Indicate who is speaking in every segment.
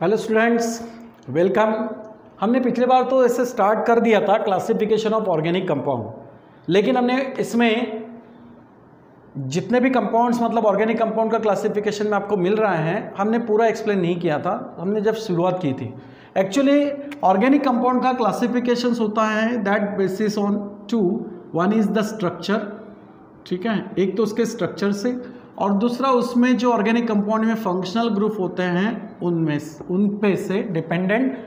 Speaker 1: Hello students, welcome. हमने पिछले बार तो ऐसे स्टार्ट कर दिया था क्लासिफिकेशन ऑफ ऑर्गेनिक कंपाउंड, लेकिन हमने इसमें जितने भी कंपाउंड्स मतलब ऑर्गेनिक कंपाउंड का क्लासिफिकेशन में आपको मिल रहा है हमने पूरा एक्सप्लेन नहीं किया था। हमने जब शुरुआत की थी एक्चुअली ऑर्गेनिक कंपाउंड का क्लासिफिकेशन होता है that basis on two, one is the structure, ठीक है, एक तो उसके स्ट्रक्चर से, और दूसरा उसमें जो ऑर्गेनिक कंपाउंड में फंक्शनल ग्रुप होते हैं उन पे से डिपेंडेंट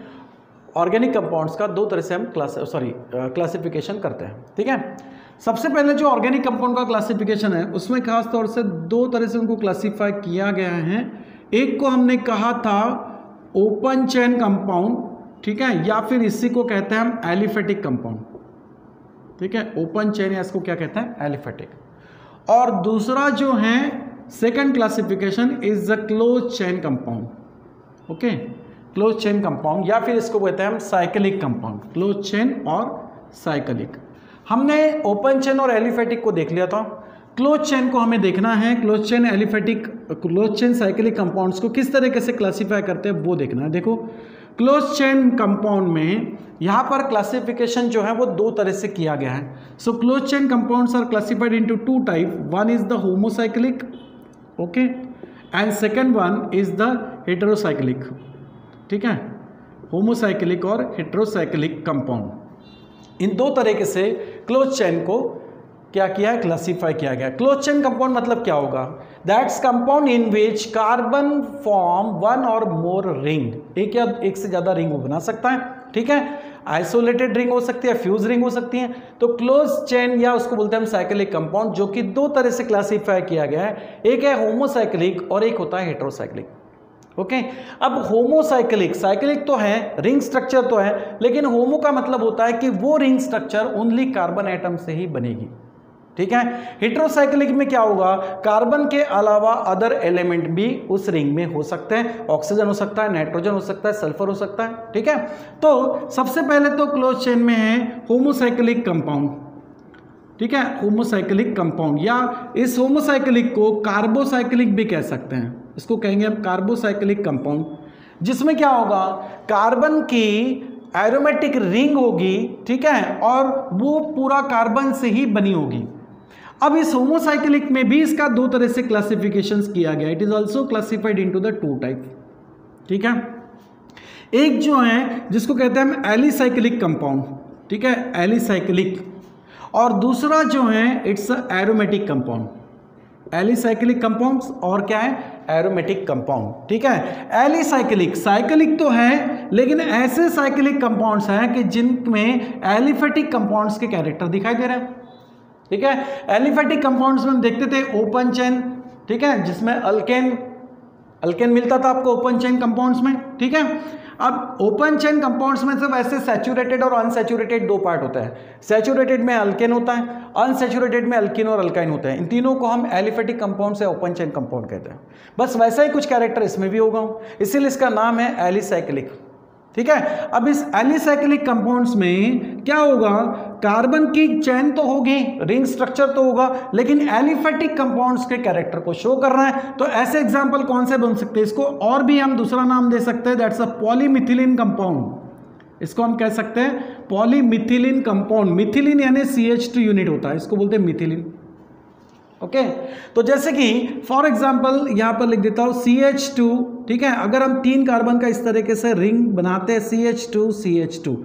Speaker 1: ऑर्गेनिक कंपाउंड्स का दो तरह से हम क्लासिफिकेशन करते हैं। ठीक है, सबसे पहले जो ऑर्गेनिक कंपाउंड का क्लासिफिकेशन है उसमें खास तौर से दो तरह से उनको क्लासिफाई किया गया है। एक को हमने कहा था ओपन चेन कंपाउंड, ठीक है, या फिर इसी को कहते हैं हम एलिफेटिक कंपाउंड। ठीक है, ओपन चेन या इसको क्या कहते हैं, एलिफेटिक। और दूसरा जो है second classification is the close chain compound. Okay, close chain compound या फिर इसको कहते हैं हम साइक्लिक कंपाउंड, क्लोज चेन और साइक्लिक। हमने ओपन चेन और एलिफेटिक को देख लिया था, क्लोज चेन को हमें देखना है। Close chain aliphatic, close chain cyclic compounds को किस तरीके से क्लासिफाई करते हैं वो देखना है। देखो, क्लोज चेन कंपाउंड में यहाँ पर क्लासिफिकेशन जो है वो दो तरह से किया गया है। So close chain compounds are classified into two type, one is the homocyclic, okay, and second one is the heterocyclic. ठीक है, होमोसाइक्लिक और हेटेरोसाइक्लिक कंपाउंड, इन दो तरीके से क्लोज चेन को क्या किया है, क्लासिफाई किया गया। क्लोज चेन कंपाउंड मतलब क्या होगा, that's compound in which carbon form one और मोर रिंग, एक या एक से ज्यादा रिंग वो बना सकता है। ठीक है, आइसोलेटेड रिंग हो सकती है, फ्यूज रिंग हो सकती है। तो क्लोज चेन या उसको बोलते हैं हम साइक्लिक कंपाउंड, जो कि दो तरह से क्लासिफाई किया गया है, एक है होमोसाइक्लिक और एक होता है हेटेरोसाइक्लिक। ओके, अब होमोसाइक्लिक, साइक्लिक तो है, रिंग स्ट्रक्चर तो है, लेकिन होमो का मतलब होता है कि वो ring structure only carbon atom से ही बनेगी। ठीक है, हेटेरोसाइक्लिक में क्या होगा, कार्बन के अलावा अदर एलिमेंट भी उस रिंग में हो सकते हैं, ऑक्सीजन हो सकता है, नाइट्रोजन हो सकता है, सल्फर हो सकता है। ठीक है, तो सबसे पहले तो क्लोज चेन में है होमोसाइक्लिक कंपाउंड। ठीक है, होमोसाइक्लिक कंपाउंड, या इस होमोसाइक्लिक को कार्बोसाइक्लिक भी कह सकते हैं, इसको कहेंगे हम कार्बोसाइक्लिक कंपाउंड, जिसमें क्या होगा, कार्बन की एरोमेटिक रिंग होगी, ठीक है, और वो पूरा कार्बन से ही बनी होगी। अब इस होमोसाइक्लिक में भी इसका दो तरह से क्लासिफिकेशंस किया गया, it is also classified into the two type. ठीक है, एक जो है जिसको कहते हैं हम एलिसाइक्लिक कंपाउंड, ठीक है, एलिसाइक्लिक, और दूसरा जो है it's aromatic compound. Alicyclic compounds और क्या है, एरोमेटिक कंपाउंड। ठीक है, एलिसाइक्लिक, साइक्लिक तो है लेकिन ऐसे साइक्लिक कंपाउंड्स हैं कि जिनमें एलिफेटिक कंपाउंड्स के कैरेक्टर दिखाई दे रहे हैं। ठीक है, एलिफेटिक कंपाउंड्स में हम देखते थे ओपन चेन, ठीक है, जिसमें अल्केन मिलता था आपको ओपन चेन कंपाउंड्स में। ठीक है, अब ओपन चेन कंपाउंड्स में सिर्फ ऐसे सैचुरेटेड और अनसैचुरेटेड दो पार्ट होता है। सैचुरेटेड में अल्केन होता है, अनसैचुरेटेड में अल्कीन और अल्काइन होते हैं। इन तीनों को हम एलिफेटिक कंपाउंड से ओपन चेन कंपाउंड कहते हैं। बस वैसा ही कुछ कैरेक्टर इसमें भी होगा, इसीलिए इसका नाम है एलिसाइक्लिक। ठीक है, अब इस एलिसाइक्लिक कंपाउंड्स में क्या होगा, कार्बन की चेन तो होगी, रिंग स्ट्रक्चर तो होगा, लेकिन एलिफेटिक कंपाउंड्स के कैरेक्टर को शो कर रहा है। तो ऐसे एग्जांपल कौन से बन सकते हैं, इसको और भी हम दूसरा नाम दे सकते हैं, दैट्स अ पॉलीमिथिलीन कंपाउंड। इसको हम कह सकते हैं पॉलीमिथिलीन कंपाउंड। मिथिलीन यानी CH2 यूनिट होता है, इसको बोलते हैं मिथिलीन। ओके, तो जैसे कि फॉर एग्जांपल यहां पर लिख देता हूं CH2, ठीक है, अगर हम तीन कार्बन का इस तरीके से रिंग बनाते हैं CH2 CH2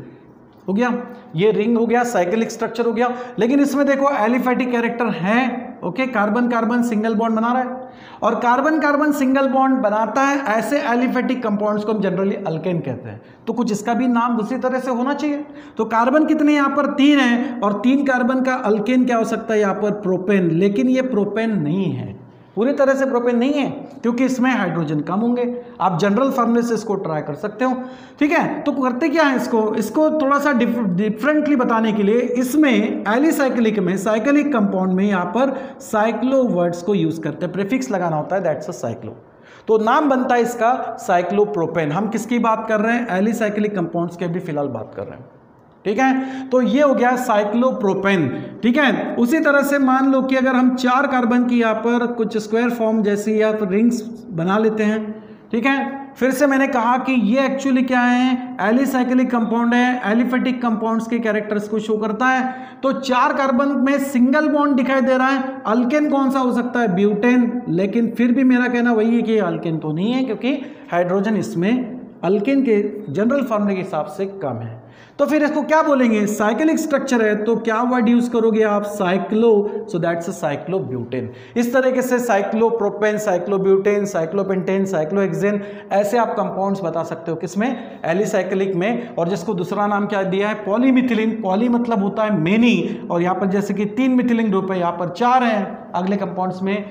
Speaker 1: हो गया, ये रिंग हो गया, साइक्लिक स्ट्रक्चर हो गया, लेकिन इसमें देखो एलिफेटिक कैरेक्टर है। Okay, carbon carbon single bond बना रहा है, और कार्बन कार्बन सिंगल बॉन्ड बनाता है, ऐसे एलिफेटिक कंपाउंड्स को हम जनरली अल्केन कहते हैं। तो कुछ इसका भी नाम उसी तरह से होना चाहिए। तो कार्बन कितने यहाँ पर तीन हैं, और तीन कार्बन का अल्केन क्या हो सकता है यहाँ पर, प्रोपेन, लेकिन ये प्रोपेन नहीं है, पूरी तरह से प्रोपेन नहीं है, क्योंकि इसमें हाइड्रोजन कम होंगे। आप जनरल फॉर्मूले से इसको ट्राई कर सकते हो। ठीक है, तो करते क्या है, इसको थोड़ा सा डिफरेंटली बताने के लिए इसमें एलिसाइक्लिक में, साइक्लिक कंपाउंड में यहाँ पर साइक्लो वर्ड्स को यूज करते हैं, प्रीफिक्स लगाना होता है, दैट्स अ साइक्लो। तो नाम बनता है इसका साइक्लोप्रोपेन। हम किसकी बात कर रहे हैं, एलिसाइक्लिक कंपाउंड्स की अभी फिलहाल बात कर रहे हैं। ठीक है, तो ये हो गया साइक्लोप्रोपेन। ठीक है, उसी तरह से मान लो कि अगर हम चार कार्बन की यहाँ पर कुछ स्क्वायर फॉर्म जैसी या तो रिंग्स बना लेते हैं, ठीक है, फिर से मैंने कहा कि ये एक्चुअली क्या है, एलिसाइक्लिक कंपाउंड है, एलिफेटिक कंपाउंड्स के कैरेक्टर्स को शो करता है। तो 4 कार्बन में सिंगल बॉन्ड दिखाई दे रहा है, अल्केन कौन सा हो सकता है, ब्यूटेन। लेकिन फिर भी मेरा कहना वही है कि अल्केन तो नहीं है, क्योंकि हाइड्रोजन इसमें अल्केन के जनरल फॉर्मूले के हिसाब से कम है। तो फिर इसको क्या बोलेंगे, साइक्लिक स्ट्रक्चर है, तो क्या वर्ड यूज करोगे आप, cyclo, so that's a cyclobutane. इस तरीके से साइक्लोप्रोपेन, साइक्लोब्यूटेन, साइक्लोपेंटेन, साइक्लोहेक्सेन, ऐसे आप कंपाउंड्स बता सकते हो किसमें, एलिसाइक्लिक में। और जिसको दूसरा नाम क्या दिया है, पॉलीमिथिलीन। पॉली मतलब होता है मेनी, और यहाँ पर जैसे कि 3 मिथिलीन ग्रुप है, यहाँ पर 4 हैं, अगले कंपाउंड्स में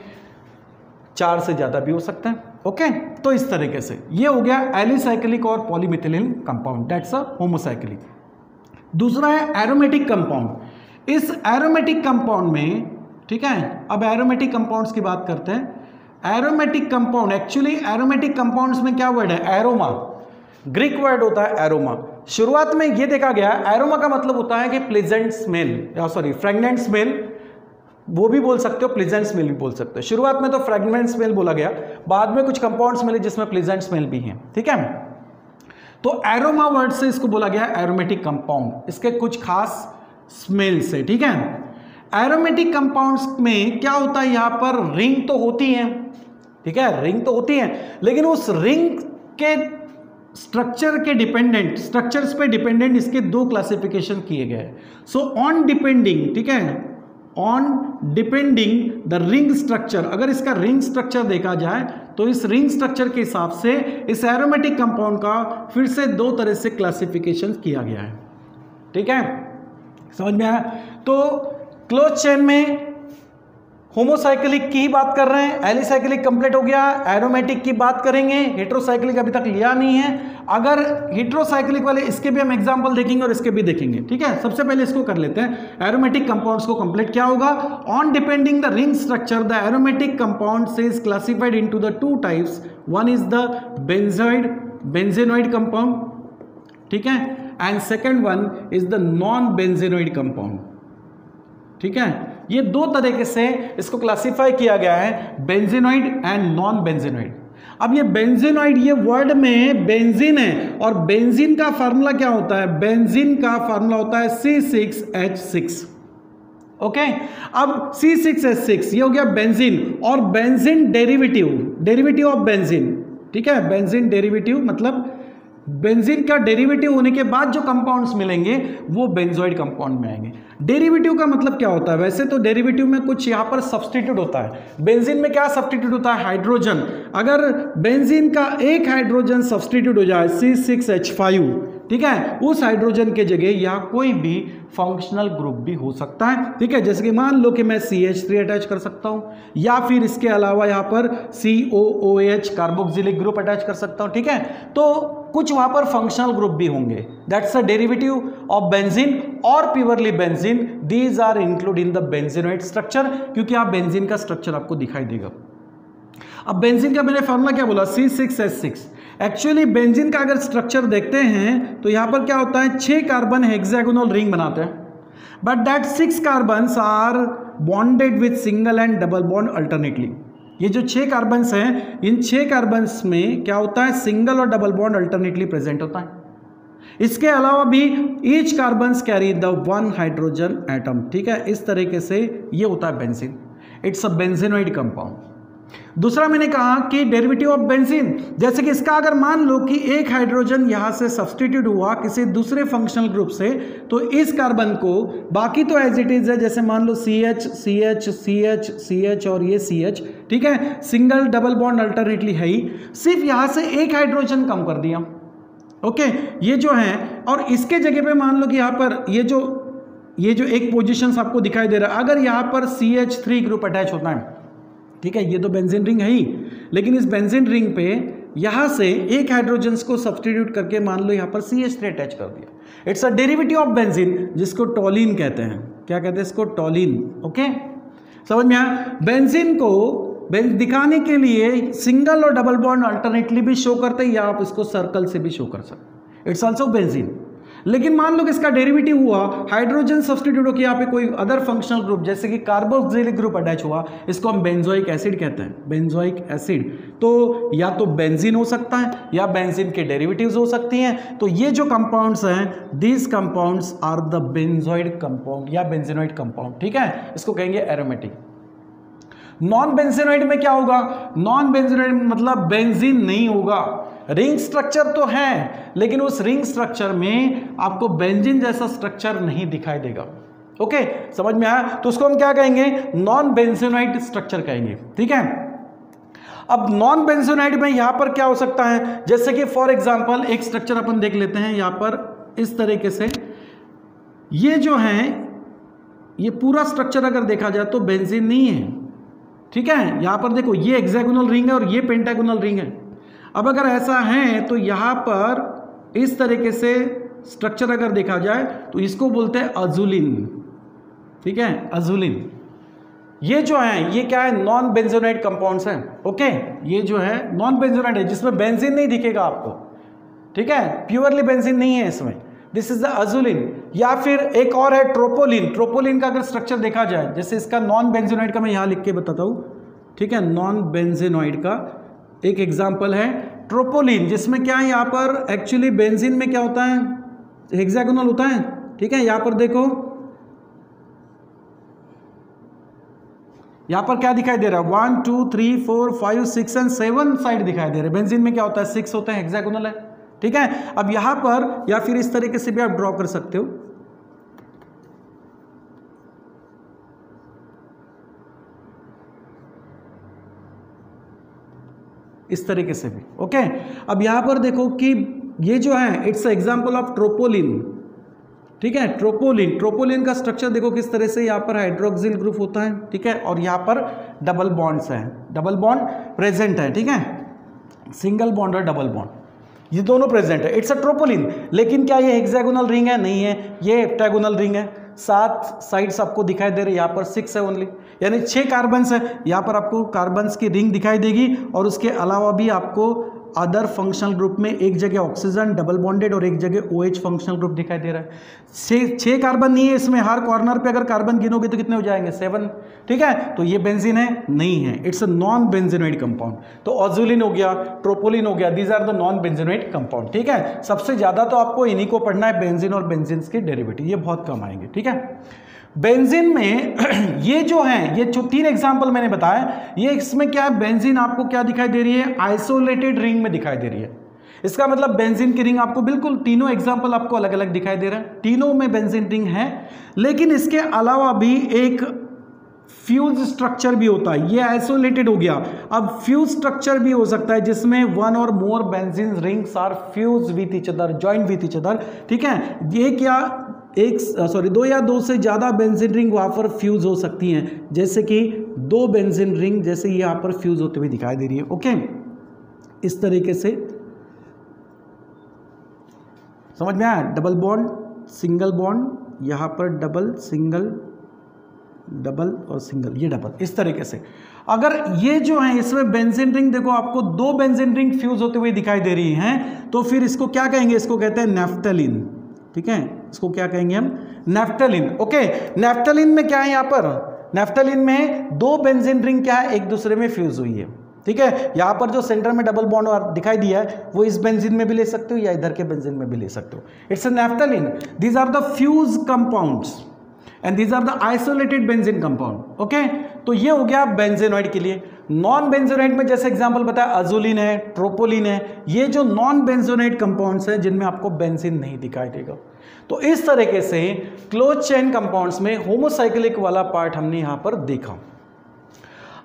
Speaker 1: 4 से ज्यादा भी हो सकते हैं। ओके, तो इस तरीके से ये हो गया एलिसाइक्लिक और पॉलीमिथिलीन कंपाउंड, दैट्स अ होमोसाइक्लिक। दूसरा है एरोमेटिक कंपाउंड। इस एरोमेटिक कंपाउंड में, ठीक है, अब एरोमेटिक कंपाउंड्स की बात करते हैं। Aromatic compound, actually aromatic compounds में क्या वर्ड है, एरोमा, ग्रीक वर्ड होता है एरोमा। शुरुआत में ये देखा गया, एरोमा का मतलब होता है कि प्लेजेंट स्मेल, या सॉरी फ्रेग्नेंट स्मेल, वो भी बोल सकते हो, प्लेजेंट स्मेल भी बोल सकते हो। शुरुआत में तो फ्रेग्नेंट स्मेल बोला गया, बाद में कुछ कंपाउंड्स मिले जिसमें प्लेजेंट स्मेल भी है, ठीक है। तो एरोमा वर्ड से इसको बोला गया एरोमेटिक कंपाउंड, इसके कुछ खास स्मेल से, ठीक है। एरोमेटिक कंपाउंड्स में क्या होता है, यहां पर रिंग तो होती है, ठीक है, रिंग तो होती है, लेकिन उस रिंग के स्ट्रक्चर के डिपेंडेंट, स्ट्रक्चर्स पे डिपेंडेंट इसके 2 क्लासिफिकेशन किए गए। सो ऑन डिपेंडिंग, ठीक है, on depending the ring structure, अगर इसका रिंग स्ट्रक्चर देखा जाए तो इस रिंग स्ट्रक्चर के हिसाब से इस एरोमेटिक कंपाउंड का फिर से 2 तरह से क्लासिफिकेशन किया गया है, ठीक है, समझ में आया। तो क्लोज चेन में होमोसाइक्लिक की ही बात कर रहे हैं, एलिसाइक्लिक कंप्लीट हो गया, एरोमेटिक की बात करेंगे, हेट्रोसाइक्लिक अभी तक लिया नहीं है। अगर हेट्रोसाइक्लिक वाले, इसके भी हम एग्जांपल देखेंगे और इसके भी देखेंगे, ठीक है। सबसे पहले इसको कर लेते हैं, एरोमेटिक कंपाउंड्स को कंप्लीट क्या होगा, on depending the ring structure the aromatic compound is classified into the 2 types, one is the benzenoid compound, ठीक है, and second one is the non benzenoid compound, ठीक है। ये 2 तरीके से इसको क्लासिफाई किया गया है, बेंजीनोइड एंड नॉन बेंजीनोइड। अब ये बेंजीनोइड, ये वर्ड में बेंजीन है, और बेंजीन का फार्मूला क्या होता है, बेंजीन का फार्मूला होता है C6H6, ओके। अब C6H6 ये हो गया बेंजीन, और बेंजीन डेरिवेटिव ऑफ बेंजीन, ठीक है, बेंजीन डेरिवेटिव मतलब बेंजीन का डेरिवेटिव होने के बाद जो कंपाउंड्स मिलेंगे वो बेंजोइड कंपाउंड में आएंगे। डेरिवेटिव का मतलब क्या होता है, वैसे तो डेरिवेटिव में कुछ यहाँ पर सब्स्टिट्यूट होता है। बेंजीन में क्या सब्स्टिट्यूट होता है, हाइड्रोजन। अगर बेंजीन का एक हाइड्रोजन सब्स्टिट्यूट हो जाए C6H5, ठीक है, उस हाइड्रोजन के जगह यहाँ कोई भी फंक्शनल ग्रुप भी हो सकता है, ठीक है। जैसे कि मान लो कि मैं CH3 अटैच कर सकता हूँ, या फिर इसके अलावा यहाँ पर COOH कार्बोक्सिलिक ग्रुप अटैच कर सकता हूँ, ठीक है। तो कुछ वहां पर फंक्शनल ग्रुप भी होंगे, that's a derivative of benzene और purely benzene, these are include in the benzenoid structure, क्योंकि आप बेंजीन का स्ट्रक्चर आपको दिखाई देगा। अब बेंजीन का मैंने फॉर्मूला क्या बोला, C6H6। एक्चुअली बेंजीन का अगर स्ट्रक्चर देखते हैं तो यहां पर क्या होता है, 6 कार्बन हेक्सागोनल रिंग बनाते हैं, but that 6 carbons are bonded with single and double bond alternately. ये जो 6 कार्बन्स हैं, इन 6 कार्बन्स में क्या होता है, सिंगल और डबल बॉन्ड अल्टरनेटली प्रेजेंट होता है। इसके अलावा भी each carbons carry the 1 hydrogen atom, ठीक है। इस तरीके से ये होता है benzene, it's a benzenoid compound. दूसरा मैंने कहा कि डेरिवेटिव ऑफ बेंजीन, जैसे कि इसका अगर मान लो कि एक हाइड्रोजन यहां से सब्स्टिट्यूट हुआ किसी दूसरे फंक्शनल ग्रुप से, तो इस कार्बन को बाकी तो एज इट इज है, जैसे मान लो CH CH CH CH और ये CH, ठीक है, सिंगल डबल बॉन्ड अल्टरनेटली है ही, सिर्फ यहां से एक हाइड्रोजन कम कर दिया, ओके, ये जो है। और इसके जगह पे मान लो कि यहां पर ये जो एक पोजीशन आपको दिखाई दे रहा है, अगर यहां पर CH3 ग्रुप अटैच होता है, ठीक है, ये तो बेंजीन रिंग है ही, लेकिन इस बेंजीन रिंग पे यहां से एक हाइड्रोजन को सब्स्टिट्यूट करके मान लो यहां पर CH3 अटैच कर दिया, it's a derivative of benzene, जिसको टॉलिन कहते हैं। क्या कहते हैं इसको, टॉलिन, ओके, समझ में आया। बेंजीन को दिखाने के लिए सिंगल और डबल बॉन्ड अल्टरनेटली भी शो करते हैं, या आप इसको सर्कल से भी शो कर सकते, इट्स ऑल्सो बेंजीन। लेकिन मान लो कि इसका डेरिवेटिव हुआ, हाइड्रोजन सब्स्टिट्यूट होकर यहाँ पे कोई अदर फंक्शनल ग्रुप जैसे कि कार्बोक्सिलिक ग्रुप अटैच हुआ, इसको हम बेंजोइक एसिड कहते हैं, बेंजोइक एसिड। तो या तो बेंजीन हो सकता है या बेंजीन के डेरिवेटिव्स हो सकती हैं। तो ये जो कंपाउंड्स हैं, these compounds are the benzoid compound या बेंजीनोइड कंपाउंड, ठीक है, इसको कहेंगे एरोमेटिक। नॉन बेंजीनोइड में क्या होगा? नॉन बेंजीनोइड मतलब बेंजीन नहीं होगा, रिंग स्ट्रक्चर तो है लेकिन उस रिंग स्ट्रक्चर में आपको बेंजीन जैसा स्ट्रक्चर नहीं दिखाई देगा। ओके, समझ में आया? तो उसको हम क्या कहेंगे? नॉन बेंजीनोइड स्ट्रक्चर कहेंगे, ठीक है। अब नॉन बेंजीनोइड में यहां पर क्या हो सकता है, जैसे कि फॉर एग्जांपल एक स्ट्रक्चर अपन देख लेते हैं यहां पर इस तरीके से। ये जो है ये पूरा स्ट्रक्चर अगर देखा जाए तो बेंजीन नहीं है, ठीक है। यहां पर देखो ये हेक्सागोनल रिंग है और ये पेंटागोनल रिंग है। अब अगर ऐसा है तो यहां पर इस तरीके से स्ट्रक्चर अगर देखा जाए तो इसको बोलते हैं अजुलिन, ठीक है, अजुलिन। ये जो है ये क्या है? नॉन बेंजीनोइड कंपाउंड्स हैं। ओके, ये जो है नॉन बेंजीनोइड है जिसमें बेंजीन नहीं दिखेगा आपको, ठीक है, प्योरली बेंजीन नहीं है इसमें, दिस इज द अजुलिन। या फिर एक और है ट्रोपोलिन। ट्रोपोलिन का अगर स्ट्रक्चर देखा जाए, जैसे इसका नॉन बेंजीनोइड का मैं यहां लिख के बताता हूं, ठीक है, नॉन बेंजीनोइड का एक एग्जाम्पल है ट्रोपोलिन, जिसमें क्या है, यहां पर एक्चुअली बेंजीन में क्या होता है, हेक्सागोनल होता है, ठीक है। यहां पर देखो, यहां पर क्या दिखाई दे रहा है, 1 2 3 4 5 6 एंड 7 साइड दिखाई दे रहे हैं। बेंजीन में क्या होता है, 6 होता है, हेक्सागोनल है, ठीक है। अब यहां पर या फिर इस तरीके से भी आप ड्रॉ कर सकते हो, इस तरीके से भी। ओके, अब यहां पर देखो कि ये जो है इट्स एग्जांपल ऑफ ट्रोपोलिन, ठीक है, ट्रोपोलिन। ट्रोपोलिन का स्ट्रक्चर देखो किस तरह से, यहां पर हाइड्रोक्सिल ग्रुप होता है, ठीक है, और यहां पर डबल बॉन्ड्स हैं, डबल बॉन्ड प्रेजेंट है, ठीक है, सिंगल बॉन्ड और डबल बॉन्ड ये दोनों प्रेजेंट है, इट्स अ ट्रोपोलिन। लेकिन क्या ये हेक्सागोनल रिंग है? नहीं है, ये हेप्टागोनल रिंग है। 7 साइड्स आपको दिखाई दे रही है, यहाँ पर 6 है ओनली, यानी 6 कार्बन्स है। यहाँ पर आपको कार्बन्स की रिंग दिखाई देगी और उसके अलावा भी आपको अदर फंक्शनल ग्रुप में एक जगह ऑक्सीजन डबल बॉन्डेड और एक जगह OH फंक्शनल ग्रुप दिखाई दे रहा है। 6 कार्बन नहीं है इसमें, हर कॉर्नर पे अगर कार्बन गिनोगे तो कितने हो जाएंगे? 7, ठीक है। तो ये बेंजीन है? नहीं है, it's a non benzenoid compound. तो अजुलिन हो गया, ट्रोपोलिन हो गया, these are the non benzenoid compound, ठीक है। सबसे ज्यादा तो आपको इन्हीं को पढ़ना है, बेंजीन और बेंजीन के डेरिवेटिव, ये बहुत कम आएंगे, ठीक है। बेंजीन में ये जो है, ये जो 3 एग्जांपल मैंने बताया, ये इसमें क्या है, बेंजीन आपको क्या दिखाई दे रही है, आइसोलेटेड रिंग में दिखाई दे रही है। इसका मतलब बेंजीन की रिंग आपको बिल्कुल तीनों एग्जांपल आपको अलग अलग दिखाई दे रहा है, तीनों में बेंजीन रिंग है। लेकिन इसके अलावा भी एक फ्यूज स्ट्रक्चर भी होता है, ये आइसोलेटेड हो गया। अब फ्यूज स्ट्रक्चर भी हो सकता है जिसमें 1 और more benzene rings are fuse with each other, joint with each other, ठीक है। ये क्या 2 या 2 से ज़्यादा बेंजीन रिंग वहाँ पर फ्यूज हो सकती हैं, जैसे कि 2 बेंजीन रिंग जैसे यहाँ पर फ्यूज होते हुए दिखाई दे रही है। ओके, इस तरीके से समझ में आया? डबल बॉन्ड, सिंगल बॉन्ड, यहाँ पर डबल, सिंगल, डबल और सिंगल, ये डबल, इस तरीके से। अगर ये जो है इसमें बेंजीन रिंग देखो आपको 2 बेंजीन रिंग फ्यूज होते हुए दिखाई दे रही हैं, तो फिर इसको क्या कहेंगे? इसको कहते हैं नैफ्थलीन, ठीक है, इसको क्या कहेंगे हम? नैफ्थलीन। ओके, नैफ्थलीन में क्या है, यहाँ पर नैफ्थलीन में 2 बेंजीन रिंग क्या है, एक दूसरे में फ्यूज हुई है, ठीक है। यहाँ पर जो सेंटर में डबल बॉन्ड दिखाई दिया है वो इस बेंजीन में भी ले सकते हो या इधर के बेंजीन में भी ले सकते हो, it's a naphthalene. These are the fused compounds and these are the isolated benzene compound. Okay, तो ये हो गया बेंजीनोइड के लिए। नॉन बेंजीनोइड में जैसे एग्जांपल बताया अजुलिन है, ट्रोपोलिन है, ये जो नॉन बेंजीनोइड कंपाउंड्स हैं जिनमें आपको बेंजीन नहीं दिखाई देगा। तो इस तरीके से क्लोज चेन कंपाउंड्स में होमोसाइक्लिक वाला पार्ट हमने यहां पर देखा।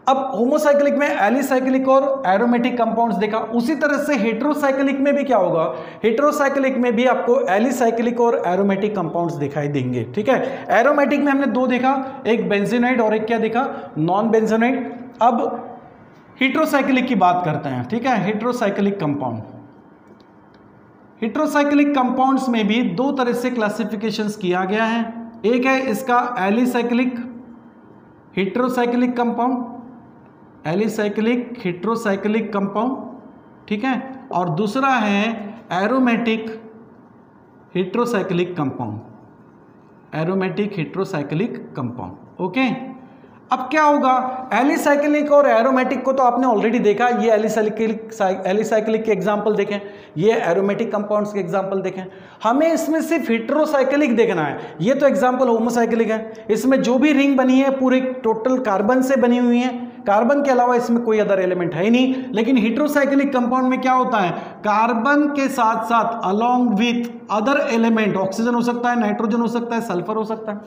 Speaker 1: अब होमोसाइक्लिक में एलिसाइक्लिक और एरोमेटिक कंपाउंड्स देखा, उसी तरह से हेटेरोसाइक्लिक में भी क्या होगा, हेटेरोसाइक्लिक में भी आपको एलिसाइक्लिक और एरोमेटिक कंपाउंड्स दिखाई देंगे, ठीक है। एरोमेटिक में हमने 2 देखा, एक बेंजीनोइड और एक क्या देखा, नॉन बेंजीनोइड। अब हेटेरोसाइक्लिक की बात करते हैं, ठीक है, हेटेरोसाइक्लिक कंपाउंड। हेटेरोसाइक्लिक कंपाउंड्स में भी 2 तरह से क्लासिफिकेशंस किया गया है। एक है इसका alicyclic heterocyclic compound, alicyclic heterocyclic compound, ठीक है, और दूसरा है aromatic heterocyclic compound, aromatic heterocyclic compound. Okay, अब क्या होगा, एलिसाइक्लिक और एरोमेटिक को तो आपने ऑलरेडी देखा, ये एलिसाइक्लिक के एग्जांपल देखें, ये एरोमेटिक कंपाउंड्स के एग्जांपल देखें। हमें इसमें सिर्फ हेट्रोसाइक्लिक देखना है, ये तो एग्जांपल होमोसाइक्लिक है, इसमें जो भी रिंग बनी है पूरी टोटल कार्बन से बनी हुई है, कार्बन के अलावा इसमें कोई अदर एलिमेंट है ही नहीं। लेकिन हेट्रोसाइक्लिक कंपाउंड में क्या होता है, कार्बन के साथ साथ along with other element, oxygen हो सकता है, नाइट्रोजन हो सकता है, सल्फर हो सकता है।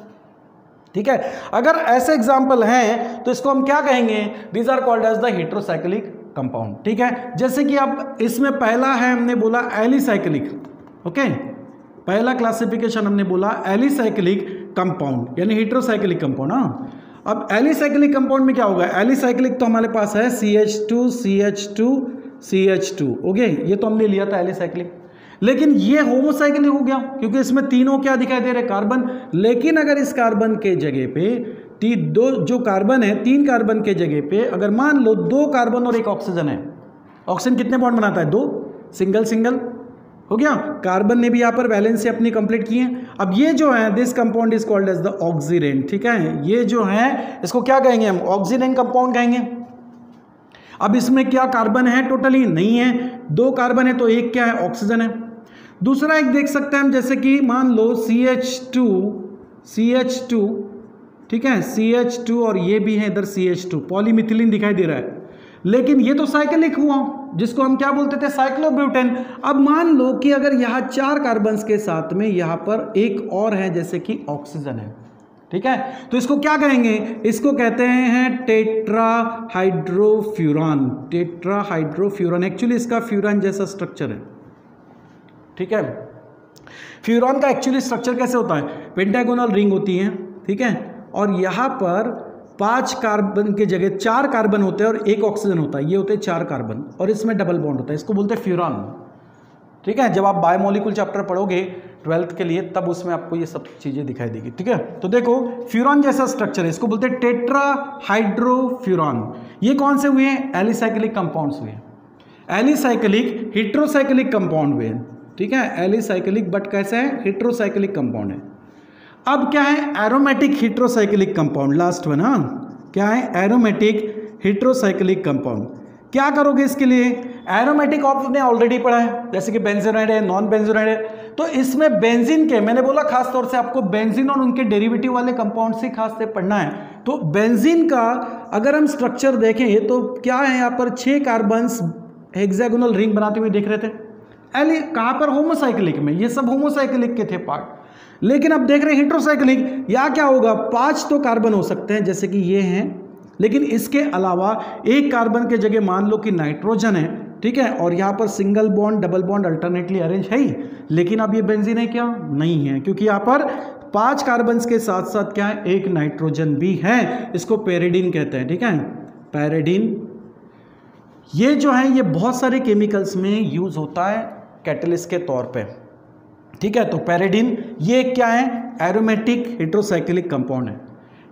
Speaker 1: ठीक है, अगर ऐसे एग्जाम्पल हैं तो इसको हम क्या कहेंगे, these are called as the heterocyclic compound. ठीक है, जैसे कि अब इसमें पहला है, हमने बोला एलिसाइक्लिक। ओके, पहला क्लासिफिकेशन हमने बोला एलिसाइक्लिक कंपाउंड यानी हेट्रोसाइक्लिक कंपाउंड। हाँ, अब एलिसाइक्लिक कंपाउंड में क्या होगा, एलिसाइक्लिक तो हमारे पास है CH2 CH2 CH2। ओके, ये तो हमने लिया था एलिसाइक्लिक। लेकिन ये होमोसाइक्लिक हो गया क्योंकि इसमें तीनों क्या दिखाई दे रहे, कार्बन। लेकिन अगर इस कार्बन के जगह पे दो जो कार्बन है, 3 कार्बन के जगह पे अगर मान लो 2 कार्बन और 1 ऑक्सीजन है, ऑक्सीजन कितने बॉन्ड बनाता है, 2, सिंगल सिंगल हो गया। कार्बन ने भी यहाँ पर वैलेंसी अपनी कंप्लीट की है। अब ये जो है, this compound is called as the oxidant. ठीक है, ये जो है इसको क्या कहेंगे हम, ऑक्सीडेंट कंपाउंड कहेंगे। अब इसमें क्या कार्बन है, टोटली नहीं है, 2 कार्बन है तो 1 क्या है, ऑक्सीजन है। दूसरा एक देख सकते हैं हम, जैसे कि मान लो CH2, ठीक है, CH2 और ये भी है इधर CH2, पॉलीमिथिलीन दिखाई दे रहा है। लेकिन ये तो साइक्लिक हुआ, जिसको हम क्या बोलते थे, साइक्लोब्यूटेन। अब मान लो कि अगर यहाँ 4 कार्बन्स के साथ में यहाँ पर एक और है जैसे कि ऑक्सीजन है। ठीक है, तो इसको क्या कहेंगे, इसको कहते हैं टेट्राहाइड्रोफ्यूरान। टेट्राहाइड्रोफ्यूरान, एक्चुअली इसका फ्यूरान जैसा स्ट्रक्चर है। ठीक है, फ्यूरान का एक्चुअली स्ट्रक्चर कैसे होता है, पेंटागोनल रिंग होती है। ठीक है, और यहाँ पर 5 कार्बन के जगह 4 कार्बन होते हैं और 1 ऑक्सीजन होता है, ये होते हैं 4 कार्बन और इसमें डबल बॉन्ड होता है, इसको बोलते हैं फ्यूरान। ठीक है, जब आप बायोमोलिक्यूल चैप्टर पढ़ोगे 12th के लिए तब उसमें आपको ये सब चीज़ें दिखाई देगी। ठीक है, तो देखो फ्यूरान जैसा स्ट्रक्चर है, इसको बोलते हैं टेट्राहाइड्रोफ्यूरान। ये कौन से हुए हैं, एलिसाइक्लिक कंपाउंड्स हुए, एलिसाइक्लिक हेट्रोसाइक्लिक कंपाउंड हुए। ठीक है, एलिसाइक्लिक बट कैसे है, हेट्रोसाइक्लिक कंपाउंड है। अब क्या है, aromatic heterocyclic compound, last one. हाँ, क्या है, एरोमेटिक हेट्रोसाइक्लिक कंपाउंड। क्या करोगे इसके लिए, एरोमेटिक आपने ऑलरेडी पढ़ा है, जैसे कि बेंजीनाइड है, नॉन बेंजीनाइड है। तो इसमें बेंजीन के, मैंने बोला खास तौर से आपको बेंजीन और उनके डेरिवेटिव वाले कंपाउंड से खास से पढ़ना है। तो बेंजीन का अगर हम स्ट्रक्चर देखें तो क्या है, यहाँ पर 6 कार्बन्स हेक्सागोनल रिंग बनाते हुए देख रहे थे। कहाँ पर, होमोसाइक्लिक में, ये सब होमोसाइक्लिक के थे पार्ट। लेकिन अब देख रहे हैं हेट्रोसाइक्लिक, या क्या होगा, 5 तो कार्बन हो सकते हैं जैसे कि ये हैं, लेकिन इसके अलावा 1 कार्बन के जगह मान लो कि नाइट्रोजन है। ठीक है, और यहाँ पर single bond double bond alternately arrange है ही। लेकिन अब ये बेंजीन है क्या, नहीं है, क्योंकि यहाँ पर 5 कार्बन के साथ साथ क्या है, 1 नाइट्रोजन भी है। इसको पैरिडीन कहते हैं। ठीक है, पैरिडीन ये जो है ये बहुत सारे केमिकल्स में यूज होता है कैटलिस्ट के तौर पे। ठीक है, तो पैरिडीन ये क्या है, एरोमेटिक हेट्रोसाइक्लिक कंपाउंड है।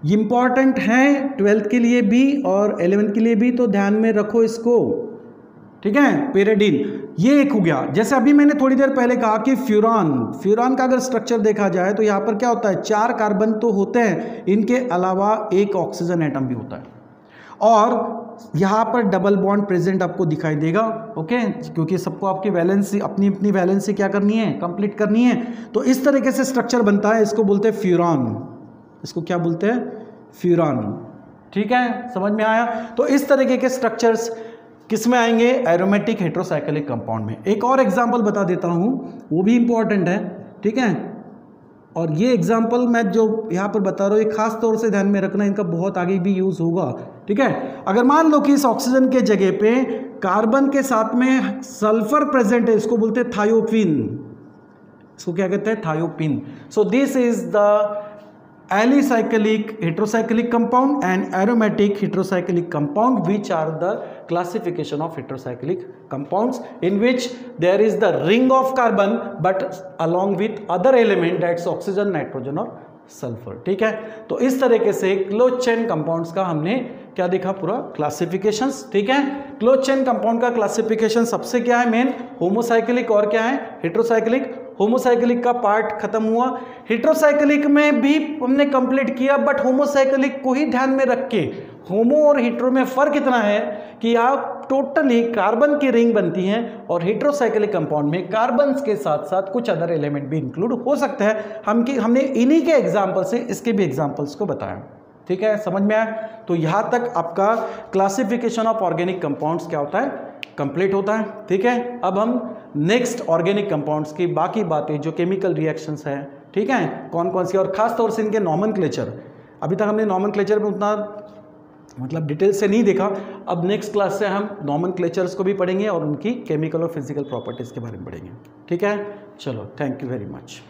Speaker 1: ये इंपॉर्टेंट है 12th के लिए भी और 11th के लिए भी, तो ध्यान में रखो इसको। ठीक है, पैरिडीन ये एक हो गया। जैसे अभी मैंने थोड़ी देर पहले कहा कि फ्यूरान का अगर स्ट्रक्चर देखा जाए तो यहाँ पर क्या होता है, 4 कार्बन तो होते हैं, इनके अलावा 1 ऑक्सीजन एटम भी होता है और यहाँ पर डबल बॉन्ड प्रेजेंट आपको दिखाई देगा। ओके, क्योंकि सबको आपकी वैलेंसी अपनी अपनी वैलेंसी क्या करनी है, कंप्लीट करनी है। तो इस तरीके से स्ट्रक्चर बनता है, इसको बोलते हैं फ्यूरान। इसको क्या बोलते हैं, फ्यूरान। ठीक है, समझ में आया। तो इस तरीके के स्ट्रक्चर्स किस में आएंगे, एरोमेटिक हेट्रोसाइक्लिक कंपाउंड में। एक और एग्जाम्पल बता देता हूँ, वो भी इंपॉर्टेंट है। ठीक है, और ये एग्जाम्पल मैं जो यहाँ पर बता रहा हूँ, ये खास तौर से ध्यान में रखना, इनका बहुत आगे भी यूज होगा। ठीक है, अगर मान लो कि इस ऑक्सीजन के जगह पे कार्बन के साथ में सल्फर प्रेजेंट है, इसको बोलते हैं थायोपिन। इसको क्या कहते हैं, thiophene. So this is the alicyclic heterocyclic compound and aromatic heterocyclic compound, which are the classification of heterocyclic compounds in which there is the ring of carbon but along with other element, that's oxygen, nitrogen और sulphur. ठीक है, तो इस तरीके से close chain compounds का हमने क्या देखा, पूरा क्लासिफिकेशंस। ठीक है, क्लोज चेन कंपाउंड का क्लासिफिकेशन सबसे क्या है, मेन होमोसाइक्लिक और क्या है, हेट्रोसाइक्लिक। होमोसाइक्लिक का पार्ट खत्म हुआ। हेट्रोसाइक्लिक में भी हमने कंप्लीट किया, बट होमोसाइक्लिक को ही ध्यान में रख के, होमो और हेट्रो में फर्क इतना है कि आप टोटली कार्बन की रिंग बनती हैं और हेट्रोसाइक्लिक कंपाउंड में कार्बन्स के साथ साथ कुछ अदर एलिमेंट भी इंक्लूड हो सकते हैं। हमने इन्हीं के एग्जाम्पल से इसके भी एग्जाम्पल्स को बताया। ठीक है, समझ में आया? तो यहाँ तक आपका क्लासिफिकेशन ऑफ ऑर्गेनिक कंपाउंड्स क्या होता है, कंप्लीट होता है। ठीक है, अब हम नेक्स्ट ऑर्गेनिक कंपाउंड्स की बाकी बातें जो केमिकल रिएक्शंस हैं, ठीक है, कौन कौन सी, और खास तौर से इनके नॉमेनक्लेचर, अभी तक हमने नॉमेनक्लेचर में उतना मतलब डिटेल से नहीं देखा। अब नेक्स्ट क्लास से हम नॉमेनक्लेचर्स को भी पढ़ेंगे और उनकी केमिकल और फिजिकल प्रॉपर्टीज़ के बारे में पढ़ेंगे। ठीक है, चलो, थैंक यू वेरी मच।